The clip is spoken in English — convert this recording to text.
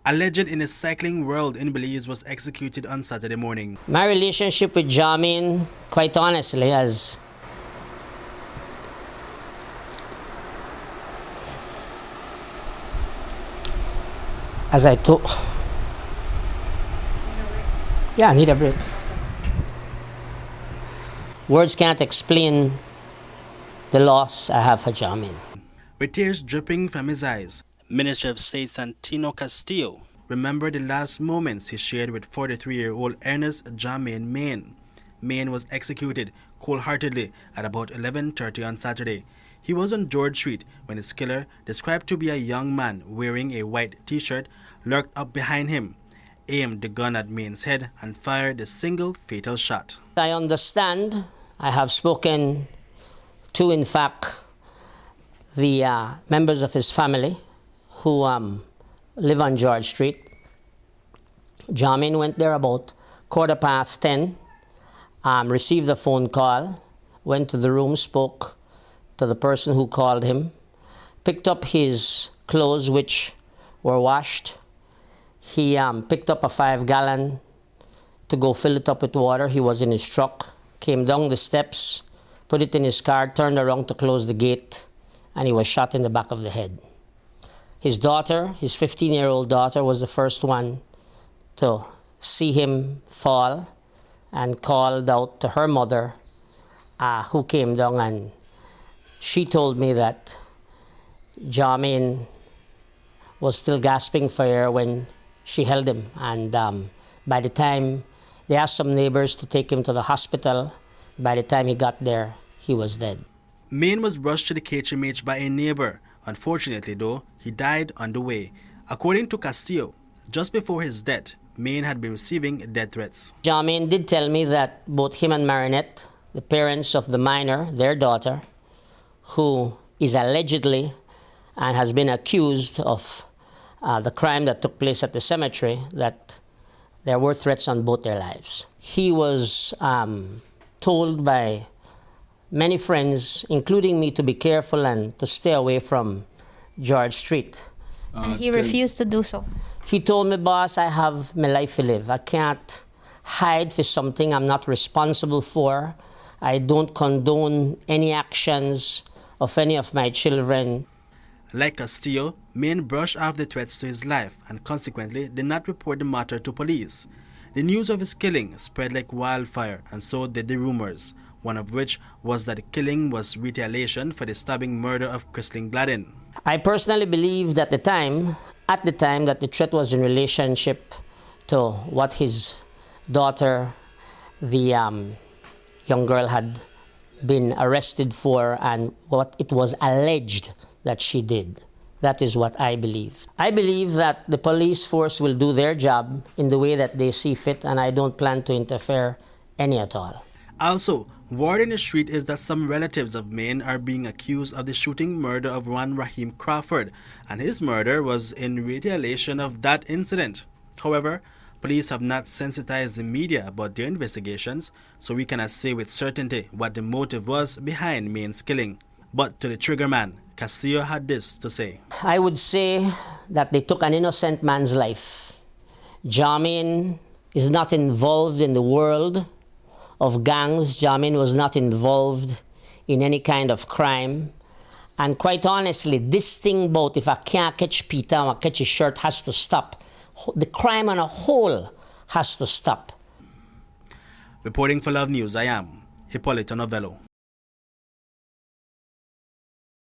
A legend in the cycling world in Belize was executed on Saturday morning. My relationship with Jamin, quite honestly, as I told... Yeah, I need a break. Words can't explain the loss I have for Jamin. With tears dripping from his eyes, Minister of State Santino Castillo remembered the last moments he shared with 43-year-old Ernest Jamin Meighan. Meighan was executed cold-heartedly at about 11:30 on Saturday. He was on George Street when his killer, described to be a young man wearing a white t-shirt, lurked up behind him, aimed the gun at Meighan's head and fired a single fatal shot. I understand. I have spoken to, in fact, the members of his family who live on George Street. Jamin went there about 10:15, received a phone call, went to the room, spoke to the person who called him, picked up his clothes, which were washed. He picked up a 5-gallon to go fill it up with water. He was in his truck, came down the steps, put it in his car, turned around to close the gate, and he was shot in the back of the head. His daughter, his 15-year-old daughter, was the first one to see him fall and called out to her mother, who came down, and she told me that Jamin was still gasping for air when she held him. And by the time they asked some neighbors to take him to the hospital, by the time he got there, he was dead. Meighan was rushed to the KHMH by a neighbor. Unfortunately, though, he died on the way. According to Castillo, just before his death, Meighan had been receiving death threats. Jamin did tell me that both him and Marinette, the parents of the minor, their daughter, who is allegedly and has been accused of the crime that took place at the cemetery, that there were threats on both their lives. He was told by many friends, including me, to be careful and to stay away from George Street. And he refused to do so. He told me, boss, I have my life to live. I can't hide for something I'm not responsible for. I don't condone any actions of any of my children. Like Castillo, Meighan brushed off the threats to his life and consequently did not report the matter to police. The news of his killing spread like wildfire, and so did the rumors, one of which was that the killing was retaliation for the stabbing murder of Christine Gladden. I personally believe that at the time that the threat was in relationship to what his daughter, the young girl, had been arrested for and what it was alleged that she did. That is what I believe. I believe that the police force will do their job in the way that they see fit, and I don't plan to interfere any at all. Also, word in the street is that some relatives of Meighan are being accused of the shooting murder of one Raheem Crawford, and his murder was in retaliation of that incident. However, police have not sensitized the media about their investigations, so we cannot say with certainty what the motive was behind Meighan's killing. But to the triggerman, Castillo had this to say. I would say that they took an innocent man's life. Jamin is not involved in the world of gangs. Jamin was not involved in any kind of crime. And quite honestly, this thing about if I can't catch Peter, I catch his shirt has to stop. The crime on a whole has to stop. Reporting for Love News, I am Hippolyto Novello.